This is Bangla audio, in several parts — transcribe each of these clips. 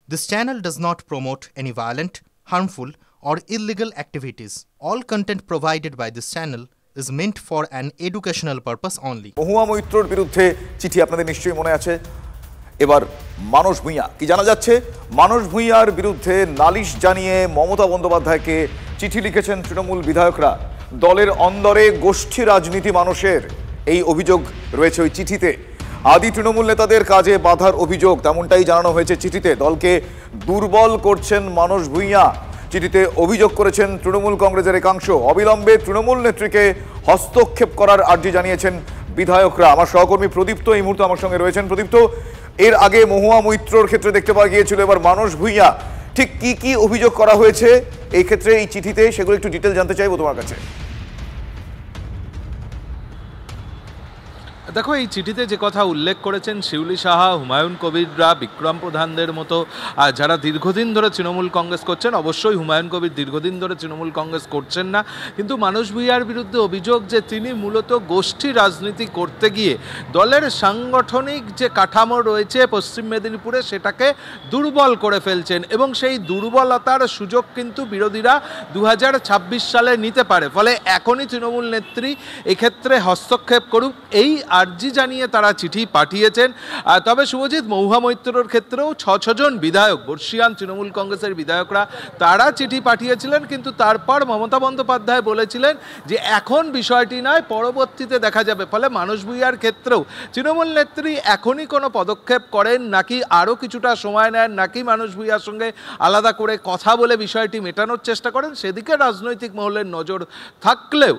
This channel does not promote any violent, harmful, or illegal activities. All content provided by this channel is meant for an educational purpose only. মহুয়া মৈত্রর বিরুদ্ধে চিঠি আপনাদের নিশ্চয়ই মনে আছে। এবার মানস ভূঁইয়া কি জানা যাচ্ছে? মানস ভূঁইয়ার বিরুদ্ধে নালিশ জানিয়ে মমতা বন্দ্যোপাধ্যায়কে চিঠি লিখেছেন তৃণমূল বিধায়করা। দলের অন্দরে গোষ্ঠী রাজনীতি মানুষের এই অভিযোগ রয়েছে ওই চিঠিতে। আদি তৃণমূল নেতাদের কাজে বাধার অভিযোগ তেমনটাই জানানো হয়েছে চিঠিতে। দলকে দুর্বল করছেন মানস ভূঁইয়া। চিঠিতে অভিযোগ করেছেন তৃণমূল কংগ্রেসের একাংশ। অবিলম্বে তৃণমূল নেত্রীকে হস্তক্ষেপ করার আর্জি জানিয়েছেন বিধায়করা। আমার সহকর্মী প্রদীপ্ত এই মুহূর্তে আমার সঙ্গে রয়েছেন। প্রদীপ্ত, এর আগে মহুয়া মৈত্রর ক্ষেত্রে দেখতে পাওয়া গিয়েছিল, এবার মানস ভূঁইয়া, ঠিক কি কি অভিযোগ করা হয়েছে এই ক্ষেত্রে এই চিঠিতে, সেগুলো একটু ডিটেল জানতে চাইবো তোমার কাছে। দেখো, এই চিঠিতে যে কথা উল্লেখ করেছেন শিউলি সাহা, হুমায়ুন কবিররা, বিক্রম প্রধানদের মতো যারা দীর্ঘদিন ধরে তৃণমূল কংগ্রেস করছেন, অবশ্যই হুমায়ুন কবির দীর্ঘদিন ধরে তৃণমূল কংগ্রেস করছেন না, কিন্তু মানস ভূঁইয়ার বিরুদ্ধে অভিযোগ যে তিনি মূলত গোষ্ঠী রাজনীতি করতে গিয়ে দলের সাংগঠনিক যে কাঠামো রয়েছে পশ্চিম মেদিনীপুরে সেটাকে দুর্বল করে ফেলছেন এবং সেই দুর্বলতার সুযোগ কিন্তু বিরোধীরা 2026 সালে নিতে পারে। ফলে এখনই তৃণমূল নেত্রী এক্ষেত্রে হস্তক্ষেপ করুক এই আর্জি জানিয়ে তারা চিঠি পাঠিয়েছেন। তবে শুভজিৎ, মহুয়া মৈত্রর ক্ষেত্রেও 6 জন বিধায়ক, বর্ষিয়ান তৃণমূল কংগ্রেসের বিধায়করা, তারা চিঠি পাঠিয়েছিলেন, কিন্তু তারপর মমতা বন্দ্যোপাধ্যায় বলেছিলেন যে এখন বিষয়টি নয়, পরবর্তীতে দেখা যাবে। ফলে মানস ভূঁইয়ার ক্ষেত্রেও তৃণমূল নেত্রী এখনই কোনো পদক্ষেপ করেন নাকি আরও কিছুটা সময় নেন, নাকি মানস ভূঁইয়ার সঙ্গে আলাদা করে কথা বলে বিষয়টি মেটানোর চেষ্টা করেন, সেদিকে রাজনৈতিক মহলের নজর থাকলেও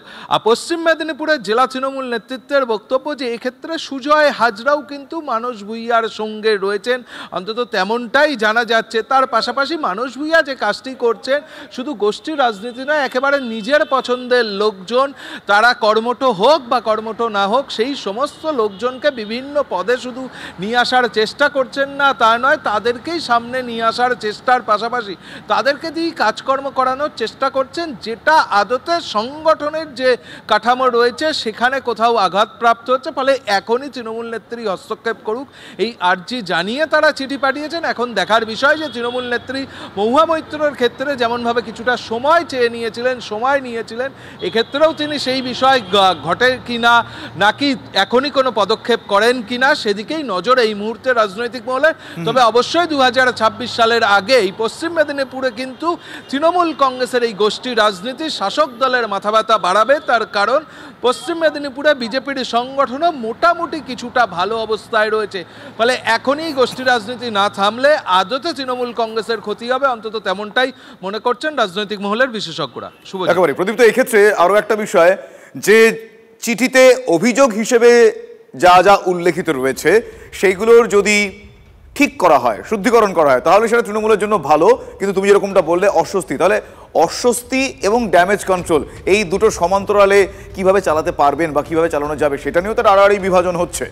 পশ্চিম মেদিনীপুরের জেলা তৃণমূল নেতৃত্বের বক্তব্য যে এক্ষেত্রে সুজয় হাজরাও কিন্তু মানস ভূঁইয়ার সঙ্গে রয়েছেন, অন্তত তেমনটাই জানা যাচ্ছে। তার পাশাপাশি মানস ভূঁইয়া যে কাজটি করছেন শুধু গোষ্ঠী রাজনীতি নয়, একেবারে নিজের পছন্দের লোকজন, তারা কর্মঠ হোক বা কর্মঠ না হোক, সেই সমস্ত লোকজনকে বিভিন্ন পদে শুধু নিয়ে আসার চেষ্টা করছেন না তা নয়, তাদেরকেই সামনে নিয়ে আসার চেষ্টার পাশাপাশি তাদেরকে দিয়েই কাজকর্ম করানোর চেষ্টা করছেন, যেটা আদতে সংগঠনের যে কাঠামো রয়েছে সেখানে কোথাও আঘাতপ্রাপ্ত হচ্ছে। ফলে এখনই তৃণমূল নেত্রী হস্তক্ষেপ করুক এই আর্জি জানিয়ে তারা চিঠি পাঠিয়েছেন। এখন দেখার বিষয় যে তৃণমূল নেত্রী মহুয়া মৈত্রর ক্ষেত্রে যেমনভাবে কিছুটা সময় চেয়ে নিয়েছিলেন, এক্ষেত্রেও তিনি সেই বিষয় ঘটে কিনা নাকি এখনই কোনো পদক্ষেপ করেন কিনা সেদিকেই নজর এই মুহূর্তে রাজনৈতিক মহলে। তবে অবশ্যই 2026 সালের আগে এই পশ্চিম মেদিনীপুরে কিন্তু তৃণমূল কংগ্রেসের এই গোষ্ঠী রাজনীতি শাসক দলের মাথা ব্যথা বাড়াবে। তার কারণ পশ্চিম মেদিনীপুরে বিজেপির সংগঠনও মোটামুটি কিছুটা ভালো অবস্থায় রয়েছে। ফলে এখনই গোষ্ঠী রাজনীতি না থামলে আদতে তৃণমূল কংগ্রেসের ক্ষতি হবে, অন্তত তেমনটাই মনে করছেন রাজনৈতিক মহলের বিশেষজ্ঞরা। একেবারে প্রদীপ্ত, এক্ষেত্রে আরো একটা বিষয়, যে চিঠিতে অভিযোগ হিসেবে যা যা উল্লেখিত রয়েছে সেইগুলোর যদি ঠিক করা হয়, শুদ্ধিকরণ করা হয়, তাহলে সেটা তৃণমূলের জন্য ভালো। কিন্তু তুমি যেরকমটা বললে অস্বস্তি, তাহলে অস্বস্তি এবং ড্যামেজ কন্ট্রোল এই দুটো সমান্তরালে কিভাবে চালাতে পারবেন বা কিভাবে চালানো যাবে সেটা নিয়েও তার আড়াআড়ি বিভাজন হচ্ছে।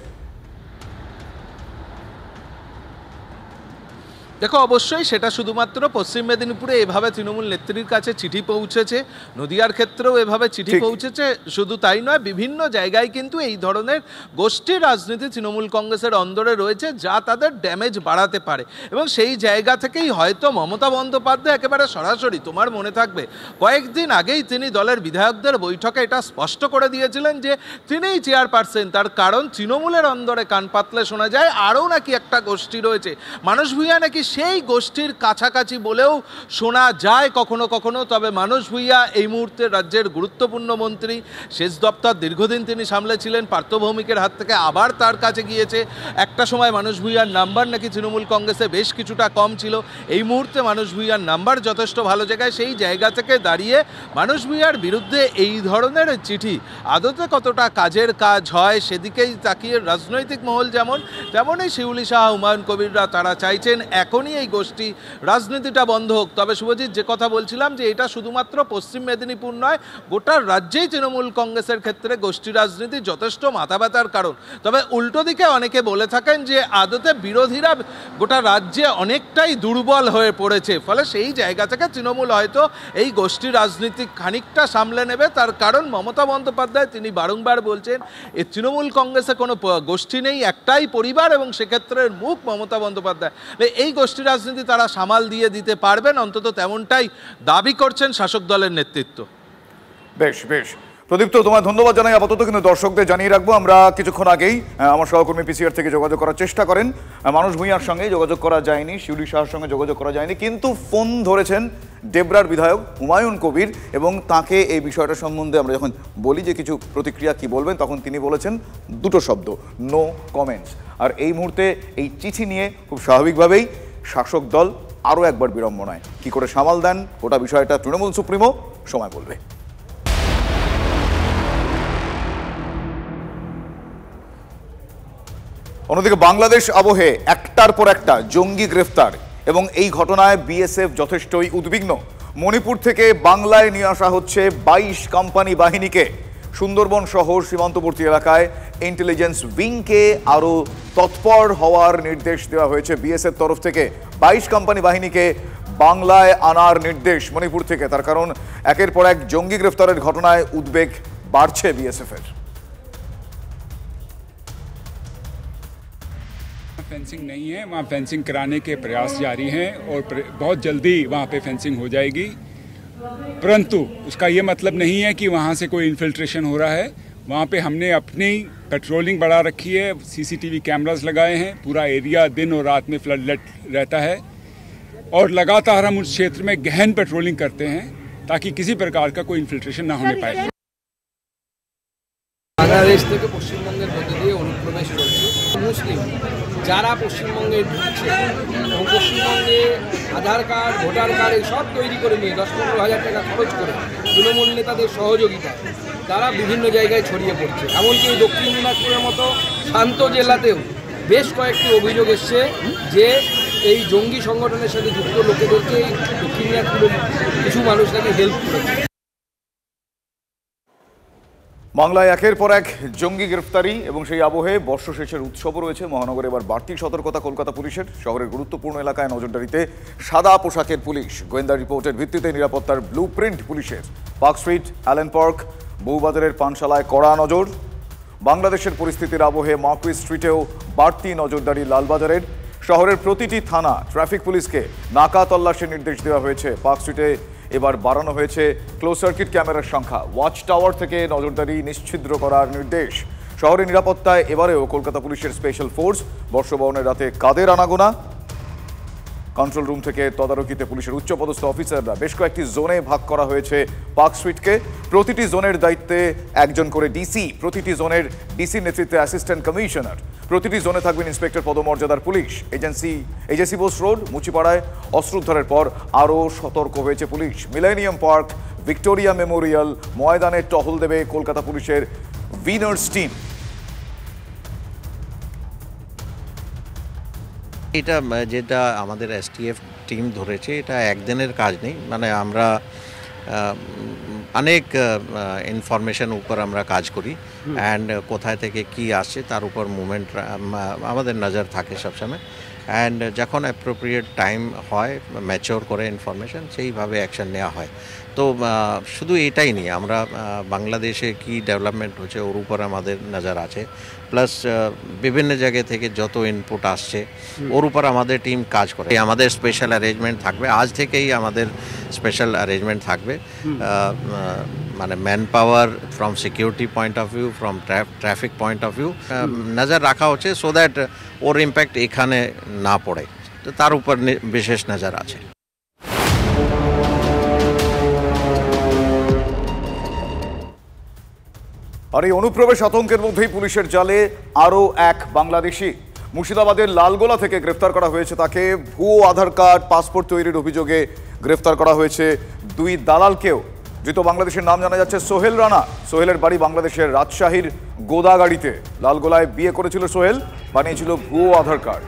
দেখো, অবশ্যই সেটা শুধুমাত্র পশ্চিম মেদিনীপুরে এভাবে তৃণমূল নেত্রীর কাছে চিঠি পৌঁছেছে, নদিয়ার ক্ষেত্রেও এভাবে চিঠি পৌঁছেছে, শুধু তাই নয়, বিভিন্ন জায়গায় কিন্তু এই ধরনের গোষ্ঠী রাজনীতি তৃণমূল কংগ্রেসের অন্দরে রয়েছে যা তাদের ড্যামেজ বাড়াতে পারে। এবং সেই জায়গা থেকেই হয়তো মমতা বন্দ্যোপাধ্যায় একেবারে সরাসরি, তোমার মনে থাকবে কয়েকদিন আগেই তিনি দলের বিধায়কদের বৈঠকে এটা স্পষ্ট করে দিয়েছিলেন যে তিনিই চেয়ারপারসন। তার কারণ তৃণমূলের অন্দরে কান পাতলে শোনা যায় আরও নাকি একটা গোষ্ঠী রয়েছে, মানস ভূঁইয়া নাকি সেই গোষ্ঠীর কাছাকাছি বলেও শোনা যায় কখনো কখনো। তবে মানস ভূঁইয়া এই মুহূর্তে রাজ্যের গুরুত্বপূর্ণ মন্ত্রী, সেচ দপ্তর দীর্ঘদিন তিনি সামলেছিলেন, পার্থ ভৌমিকের হাত থেকে আবার তার কাছে গিয়েছে। একটা সময় মানস ভূঁইয়ার নাম্বার নাকি তৃণমূল কংগ্রেসে বেশ কিছুটা কম ছিল, এই মুহূর্তে মানস ভূঁইয়ার নাম্বার যথেষ্ট ভালো জায়গায়। সেই জায়গা থেকে দাঁড়িয়ে মানস ভূঁইয়ার বিরুদ্ধে এই ধরনের চিঠি আদতে কতটা কাজের কাজ হয় সেদিকেই তাকিয়ে রাজনৈতিক মহল যেমন, তেমনই শিউলি সাহা, হুমায়ুন কবিররা তারা চাইছেন এখনই এই গোষ্ঠী রাজনীতিটা বন্ধ হোক। তবে শুভজিৎ, যে কথা বলছিলাম যে এটা শুধুমাত্র পশ্চিম মেদিনীপুর নয়, গোটা রাজ্যেই তৃণমূল কংগ্রেসের ক্ষেত্রে গোষ্ঠী রাজনীতি যথেষ্ট মাথা ব্যথার কারণ। তবে উল্টো দিকে অনেকে বলে থাকেন যে আদতে বিরোধীরা গোটা রাজ্যে অনেকটাই দুর্বল হয়ে পড়েছে, ফলে সেই জায়গা থেকে তৃণমূল হয়তো এই গোষ্ঠী রাজনীতি খানিকটা সামলে নেবে। তার কারণ মমতা বন্দ্যোপাধ্যায় তিনি বারংবার বলছেন এই তৃণমূল কংগ্রেসে কোনো গোষ্ঠী নেই, একটাই পরিবার, এবং সেক্ষেত্রে মুখ মমতা বন্দ্যোপাধ্যায়। এই গোষ্ঠী রাজনীতি তারা সামাল দিয়ে দিতে পারবেন, অন্তত তেমনটাই দাবি করছেন শাসক দলের নেতৃত্ব। বেশ বেশ প্রদীপ্ত, তোমায় ধন্যবাদ জানাই। আপাতত কিন্তু দর্শকদের জানিয়ে রাখবো, আমরা কিছুক্ষণ আগেই আমার সহকর্মী পিসিআর থেকে যোগাযোগ করার চেষ্টা করেন, মানুষ ভূঁইয়ার সঙ্গে যোগাযোগ করা যায়নি, শিউলি শাহর সঙ্গে যোগাযোগ করা যায়নি, কিন্তু ফোন ধরেছেন ডেবরার বিধায়ক হুমায়ুন কবির এবং তাকে এই বিষয়টা সম্বন্ধে আমরা যখন বলি যে কিছু প্রতিক্রিয়া কি বলবেন, তখন তিনি বলেছেন দুটো শব্দ, নো কমেন্টস। আর এই মুহূর্তে এই চিঠি নিয়ে খুব স্বাভাবিকভাবেই শাসক দল আরও একবার বিড়ম্বনায়, কি করে সামাল দেন গোটা বিষয়টা তৃণমূল সুপ্রিমো সময় বলবে। অন্যদিকে বাংলাদেশ আবহে একটার পর একটা জঙ্গি গ্রেফতার এবং এই ঘটনায় বিএসএফ যথেষ্টই উদ্বিগ্ন। মণিপুর থেকে বাংলায় নিয়ে আসা হচ্ছে 22 কোম্পানি বাহিনীকে। সুন্দরবন শহর সীমান্তবর্তী এলাকায় ইন্টেলিজেন্স উইংকে আরও তৎপর হওয়ার নির্দেশ দেওয়া হয়েছে বিএসএফ তরফ থেকে। 22 কোম্পানি বাহিনীকে বাংলায় আনার নির্দেশ মণিপুর থেকে, তার কারণ একের পর এক জঙ্গি গ্রেফতারের ঘটনায় উদ্বেগ বাড়ছে বিএসএফের। फेंसिंग नहीं है, वहाँ फेंसिंग कराने के प्रयास जारी हैं और बहुत जल्दी वहाँ पे फेंसिंग हो जाएगी, परंतु उसका ये मतलब नहीं है कि वहाँ से कोई इन्फिल्ट्रेशन हो रहा है। वहाँ पे हमने अपनी पेट्रोलिंग बढ़ा रखी है, सीसीटीवी कैमरास लगाए हैं, पूरा एरिया दिन और रात में फ्लड लाइट रहता है और लगातार हम उस क्षेत्र में गहन पेट्रोलिंग करते हैं ताकि किसी प्रकार का कोई इन्फिल्ट्रेशन ना होने पाए। বাংলাদেশ থেকে পশ্চিমবঙ্গের মধ্যে দিয়ে অনুপ্রবেশ চলছে মুসলিম, যারা পশ্চিমবঙ্গে ঢুকছে এবং পশ্চিমবঙ্গে আধার কার্ড, ভোটার কার্ড সব তৈরি করে নিয়ে 10-15 হাজার টাকা খরচ করে তৃণমূল নেতাদের সহযোগিতায় তারা বিভিন্ন জায়গায় ছড়িয়ে পড়ছে। এমনকি দক্ষিণ দিনাজপুরের মতো শান্ত জেলাতেও বেশ কয়েকটি অভিযোগ এসছে যে এই জঙ্গি সংগঠনের সাথে যুক্ত লোকেদেরকে দক্ষিণ দিনাজপুরের কিছু মানুষ নাকি হেল্প করেছে। বাংলায় একের পর এক জঙ্গি গ্রেফতারি এবং সেই আবহে বর্ষশেষের উৎসবও রয়েছে। মহানগরে এবার বাড়তি সতর্কতা কলকাতা পুলিশের। শহরের গুরুত্বপূর্ণ এলাকায় নজরদারিতে সাদা পোশাকের পুলিশ। গোয়েন্দা রিপোর্টের ভিত্তিতে নিরাপত্তার ব্লু প্রিন্ট পুলিশের। পার্ক স্ট্রিট, অ্যালেন পার্ক, বউবাজারের পানশালায় কড়া নজর। বাংলাদেশের পরিস্থিতির আবহে মার্কুইস স্ট্রিটেও বাড়তি নজরদারি লালবাজারের। শহরের প্রতিটি থানা ট্রাফিক পুলিশকে নাকা তল্লাশির নির্দেশ দেওয়া হয়েছে। পার্ক স্ট্রিটে এবার বাড়ানো হয়েছে ক্লোজ সার্কিট ক্যামেরার সংখ্যা। ওয়াচ টাওয়ার থেকে নজরদারি নিশ্ছিদ্র করার নির্দেশ। শহরের নিরাপত্তায় এবারেও কলকাতা পুলিশের স্পেশাল ফোর্স। বর্ষবরণের রাতে কাদের আনাগোনা। কন্ট্রোল রুম থেকে তদারকিতে পুলিশের উচ্চপদস্থ অফিসাররা। বেশ কয়েকটি জোনে ভাগ করা হয়েছে পার্ক স্ট্রিটকে। প্রতিটি জোনের দায়িত্বে একজন করে ডিসি, প্রতিটি জোনের ডিসির নেতৃত্বে অ্যাসিস্ট্যান্ট কমিশনার। প্রতিটি জোনে থাকবেন ইন্সপেক্টর পদমর্যাদার পুলিশ। এজেন্সি বোস রোড, মুচিপাড়ায় অস্ত্র উদ্ধারের পর আরও সতর্ক হয়েছে police. Millennium park, Victoria Memorial ময়দানে টহল দেবে কলকাতা পুলিশের উইনার্স টিম। এটা যেটা আমাদের এসটিএফ টিম ধরেছে, এটা একদিনের কাজ নেই, মানে আমরা অনেক ইনফরমেশন উপর আমরা কাজ করি অ্যান্ড কোথায় থেকে কি আসছে তার উপর মুভমেন্ট আমাদের নজর থাকে সবসময়। অ্যান্ড যখন অ্যাপ্রোপ্রিয়েট টাইম হয় ম্যাচিওর করে ইনফরমেশন, সেইভাবে অ্যাকশন নেওয়া হয়। তো শুধু এটাই নেই, আমরা বাংলাদেশে কি ডেভেলপমেন্ট হচ্ছে ওর উপর আমাদের নজর আছে, প্লাস বিভিন্ন জায়গা থেকে যত ইনপুট আসছে ওর উপর আমাদের টিম কাজ করে। আমাদের স্পেশাল অ্যারেঞ্জমেন্ট থাকবে, আজ থেকেই আমাদের স্পেশাল অ্যারেঞ্জমেন্ট থাকবে, মানে man power from security point of view, from traffic point of view নজর রাখা হচ্ছে, সো দ্যাট ওর ইম্প্যাক্ট এখানে না পড়ে, তো তার উপর বিশেষ নজর আছে। আর এই অনুপ্রবেশ আতঙ্কের মধ্যেই পুলিশের জালে আরও এক বাংলাদেশি। মুর্শিদাবাদের লালগোলা থেকে গ্রেফতার করা হয়েছে তাকে। ভুয়ো আধার কার্ড, পাসপোর্ট তৈরির অভিযোগে গ্রেফতার করা হয়েছে দুই দালালকেও। ধৃত বাংলাদেশের নাম জানা যাচ্ছে সোহেল রানা। সোহেলের বাড়ি বাংলাদেশের রাজশাহীর গোদাগাড়িতে। লালগোলায় বিয়ে করেছিল সোহেল, বানিয়েছিল ভুয়ো আধার কার্ড।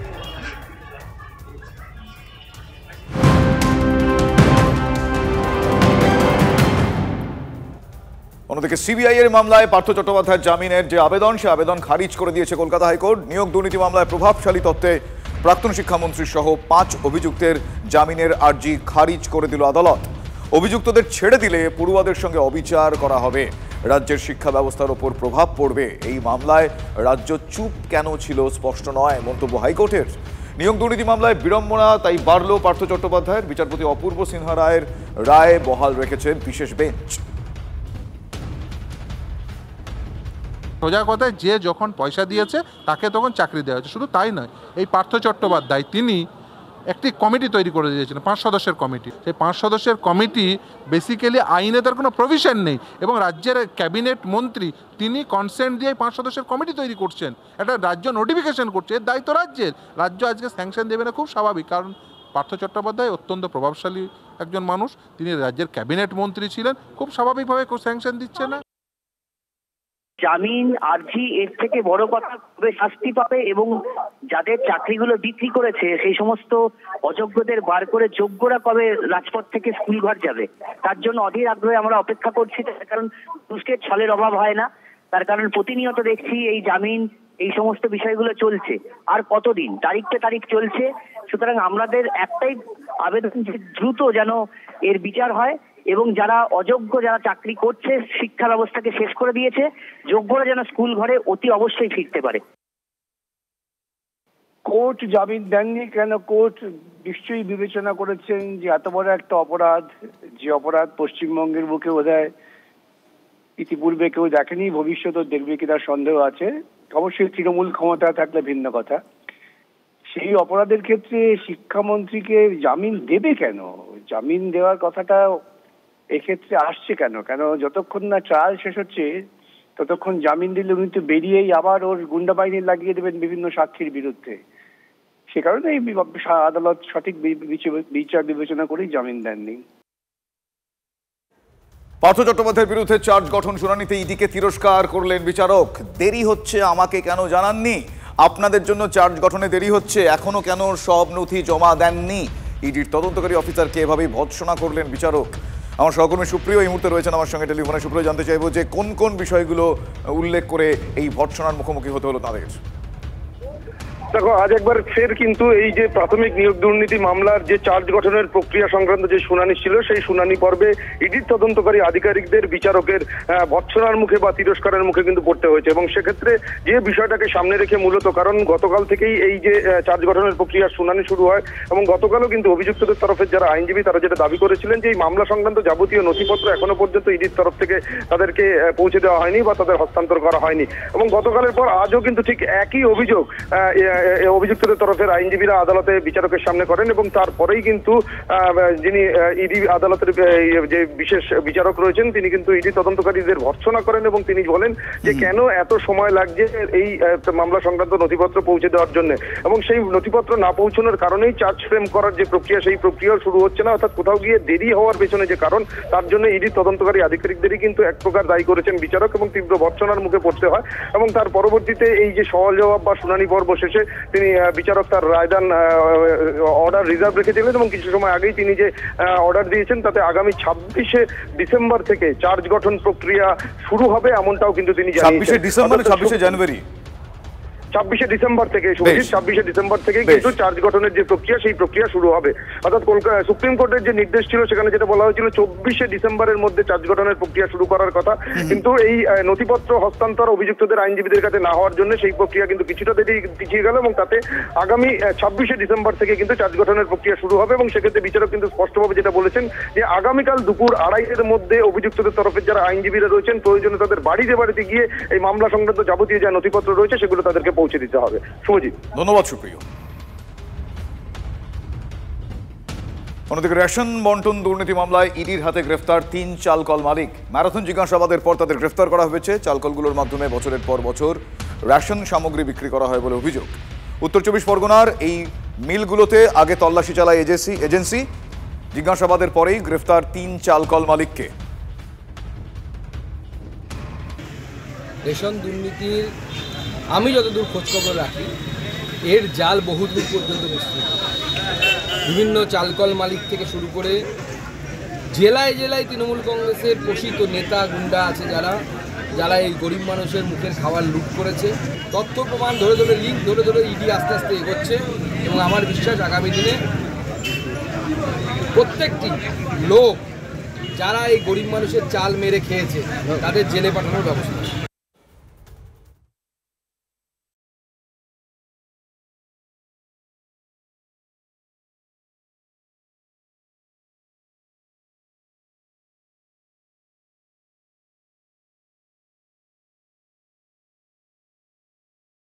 অন্যদিকে সিবিআই এর মামলায় পার্থ চট্টোপাধ্যায়ের জামিনের যে আবেদন, সে আবেদন খারিজ করে দিয়েছে কলকাতা হাইকোর্ট। নিয়োগ দুর্নীতি মামলায় প্রভাবশালী তত্ত্বে প্রাক্তন শিক্ষামন্ত্রী সহ 5 অভিযুক্তের জামিনের আর্জি খারিজ করে দিল আদালত। অভিযুক্তদের ছেড়ে দিলে পড়ুয়াদের সঙ্গে অবিচার করা হবে, রাজ্যের শিক্ষা ব্যবস্থার ওপর প্রভাব পড়বে। এই মামলায় রাজ্য চুপ কেন ছিল স্পষ্ট নয়, মন্তব্য হাইকোর্টের। নিয়োগ দুর্নীতি মামলায় বিড়ম্বনা তাই বাড়ল পার্থ চট্টোপাধ্যায়ের। বিচারপতি অপূর্ব সিনহা রায়ের রায় বহাল রেখেছেন বিশেষ বেঞ্চ। সোজা কথায় যে যখন পয়সা দিয়েছে তাকে তখন চাকরি দেওয়া হয়েছে। শুধু তাই নয়, এই পার্থ চট্টোপাধ্যায় তিনি একটি কমিটি তৈরি করে দিয়েছিলেন, 5 সদস্যের কমিটি। সেই 5 সদস্যের কমিটি বেসিক্যালি আইনে তার কোনো প্রভিশন নেই, এবং রাজ্যের ক্যাবিনেট মন্ত্রী তিনি কনসেন্ট দিয়ে 5 সদস্যের কমিটি তৈরি করছেন, একটা রাজ্য নোটিফিকেশন করছে। এর দায়িত্ব রাজ্যের। রাজ্য আজকে স্যাংশন দেবে না, খুব স্বাভাবিক, কারণ পার্থ চট্টোপাধ্যায় অত্যন্ত প্রভাবশালী একজন মানুষ, তিনি রাজ্যের ক্যাবিনেট মন্ত্রী ছিলেন, খুব স্বাভাবিকভাবে স্যাংশন দিচ্ছে না। জামিন আর্জি এর থেকে বড় কথা কবে শাস্তি পাবে, এবং যাদের চাকরিগুলো বিক্রি করেছে সেই সমস্ত অযোগ্যদের বার করে যোগ্যরা কবে রাজপথ থেকে স্কুল ঘর যাবে, তার জন্য অধীর আগ্রহে আমরা অপেক্ষা করছি। তার কারণ মানুষের ছলের অভাব হয় না, তার কারণ প্রতিনিয়ত দেখছি এই জামিন এই সমস্ত বিষয়গুলো চলছে। আর কতদিন, তারিখ পে তারিখ চলছে। সুতরাং আমাদের একটাই আবেদন যে দ্রুত যেন এর বিচার হয়, এবং যারা অযোগ্য, যারা চাকরি করছে, শিক্ষা ব্যবস্থাকে শেষ করে দিয়েছে, যোগ্যরা যেন স্কুল ঘরে অতি অবশ্যই ফিরতে পারে। কোর্ট জামিন দেননি কেন? কোর্ট নিশ্চয়ই বিবেচনা করেছেন যে এত বড় একটা অপরাধ, যে অপরাধ পশ্চিমবঙ্গের বুকে বোধহয় ইতিপূর্বে কেউ দেখেনি, ভবিষ্যতেও দেখবে কিনা সন্দেহ আছে। অবশ্যই তৃণমূল ক্ষমতা থাকলে ভিন্ন কথা। সেই অপরাধের ক্ষেত্রে শিক্ষামন্ত্রীকে জামিন দেবে কেন? জামিন দেওয়ার কথাটা এক্ষেত্রে আসছে কেন? কেন যতক্ষণ না ট্রায়াল শেষ হচ্ছে ততক্ষণ জামিন দিলে উনি তো বেরিয়েই আবার ওর গুন্ডা বাহিনী লাগিয়ে দেবেন বিভিন্ন সাক্ষীর বিরুদ্ধে। সে কারণে আদালত সঠিক বিচার বিবেচনা করেই জামিন দেননি। পার্থ চট্টোপাধ্যায়ের বিরুদ্ধে চার্জ গঠন শুনানিতে ইডিকে তিরস্কার করলেন বিচারক। দেরি হচ্ছে, আমাকে কেন জানাননি? আপনাদের জন্য চার্জ গঠনে দেরি হচ্ছে, এখনো কেন সব নথি জমা দেননি? ইডির তদন্তকারী অফিসারকে এভাবেই ভৎসনা করলেন বিচারক। আমার সহকর্মী সুপ্রিয় এই মুহূর্তে রয়েছেন আমার সঙ্গে টেলিফোনে। সুপ্রিয়, জানতে চাইবো যে কোন কোন বিষয়গুলো উল্লেখ করে এই ভৎসনার মুখোমুখি হতে হলো তাদের? দেখো, আজ একবার ফের কিন্তু এই যে প্রাথমিক নিয়োগ দুর্নীতি মামলার যে চার্জ গঠনের প্রক্রিয়া সংক্রান্ত যে শুনানি ছিল, সেই শুনানি পর্বে ইডির তদন্তকারী আধিকারিকদের বিচারকের ভৎসনার মুখে বা তিরস্কারের মুখে কিন্তু পড়তে হয়েছে। এবং সেক্ষেত্রে যে বিষয়টাকে সামনে রেখে মূলত, কারণ গতকাল থেকেই এই যে চার্জ গঠনের প্রক্রিয়ার শুনানি শুরু হয়, এবং গতকালও কিন্তু অভিযুক্তদের তরফের যারা আইনজীবী তারা যেটা দাবি করেছিলেন যে এই মামলা সংক্রান্ত যাবতীয় নথিপত্র এখনো পর্যন্ত ইডির তরফ থেকে তাদেরকে পৌঁছে দেওয়া হয়নি বা তাদের হস্তান্তর করা হয়নি। এবং গতকালের পর আজও কিন্তু ঠিক একই অভিযোগ অভিযুক্তদের তরফের আইনজীবীরা আদালতে বিচারকের সামনে করেন, এবং তারপরেই কিন্তু যিনি ইডি আদালতের যে বিশেষ বিচারক রয়েছেন তিনি কিন্তু ইডি তদন্তকারীদের ভর্ৎসনা করেন, এবং তিনি বলেন যে কেন এত সময় লাগছে এই মামলা সংক্রান্ত নথিপত্র পৌঁছে দেওয়ার জন্য, এবং সেই নথিপত্র না পৌঁছানোর কারণেই চার্জ ফ্রেম করার যে প্রক্রিয়া সেই প্রক্রিয়াও শুরু হচ্ছে না। অর্থাৎ কোথাও গিয়ে দেরি হওয়ার পেছনে যে কারণ, তার জন্য ইডি তদন্তকারী আধিকারিকদেরই কিন্তু এক প্রকার দায়ী করেছেন বিচারক, এবং তীব্র ভর্ৎসনার মুখে পড়তে হয়। এবং তার পরবর্তীতে এই যে সওয়াল জবাব বা শুনানি পর্ব শেষে তিনি বিচারক তার রায়দান অর্ডার রিজার্ভ রেখেছিলেন, এবং কিছু সময় আগেই তিনি যে অর্ডার দিয়েছেন তাতে আগামী 26শে ডিসেম্বর থেকে চার্জ গঠন প্রক্রিয়া শুরু হবে, এমনটাও কিন্তু তিনি জানিয়েছেন। 26শে ডিসেম্বর, 26শে জানুয়ারি, 26শে ডিসেম্বর থেকে 26শে ডিসেম্বর থেকে কিন্তু চার্জ গঠনের যে প্রক্রিয়া সেই প্রক্রিয়া শুরু হবে। অর্থাৎ কলকাতা সুপ্রিম কোর্টের যে নির্দেশ ছিল সেখানে যেটা বলা হয়েছিল 24শে ডিসেম্বরের মধ্যে চার্জ গঠনের প্রক্রিয়া শুরু করার কথা, কিন্তু এই নথিপত্র হস্তান্তর অভিযুক্তদের আইনজীবীদের কাছে না হওয়ার জন্য সেই প্রক্রিয়া কিন্তু কিছুটা দেরি পিছিয়ে গেল, এবং তাতে আগামী 26শে ডিসেম্বর থেকে কিন্তু চার্জ গঠনের প্রক্রিয়া শুরু হবে। এবং সেক্ষেত্রে বিচারক কিন্তু স্পষ্টভাবে যেটা বলেছেন যে আগামীকাল দুপুর 2:30-এর মধ্যে অভিযুক্তদের তরফের যারা আইনজীবীরা রয়েছেন প্রয়োজনে তাদের বাড়িতে গিয়ে এই মামলা সংক্রান্ত যাবতীয় যা নথিপত্র রয়েছে সেগুলো তাদেরকে পৌঁছে দিতে হবে। শুভজিৎ, ধন্যবাদ সুপ্রিয়। অন্যদিকে রেশন বন্টন দুর্নীতি মামলায় ইডির হাতে গ্রেফতার 3 চালকল মালিক। ম্যারাথন জিজ্ঞাসাবাদের পর তাদের গ্রেফতার করা হয়েছে। চালকলগুলোর মাধ্যমে বছরের পর বছর রেশন সামগ্রী বিক্রি করা হয় বলে অভিযোগ। উত্তর 24 পরগনার এই মিলগুলোতে আগে তল্লাশি চালায় এজেন্সি। জিজ্ঞাসাবাদের পরেই গ্রেফতার 3 চালকল মালিককে। রেশন দুর্নীতির আমি যতদূর খোঁজখবর রাখি এর জাল বহুদূর পর্যন্ত বিস্তৃত। বিভিন্ন চালকল মালিক থেকে শুরু করে জেলায় জেলায় তৃণমূল কংগ্রেসের পোষিত নেতা গুন্ডা আছে যারা এই গরিব মানুষের মুখের খাবার লুট করেছে। তথ্য প্রমাণ লিঙ্ক ধরে ইডি আস্তে আস্তে এগোচ্ছে, এবং আমার বিশ্বাস আগামী দিনে প্রত্যেকটি লোক যারা এই গরিব মানুষের চাল মেরে খেয়েছে তাদের জেলে পাঠানোর ব্যবস্থা।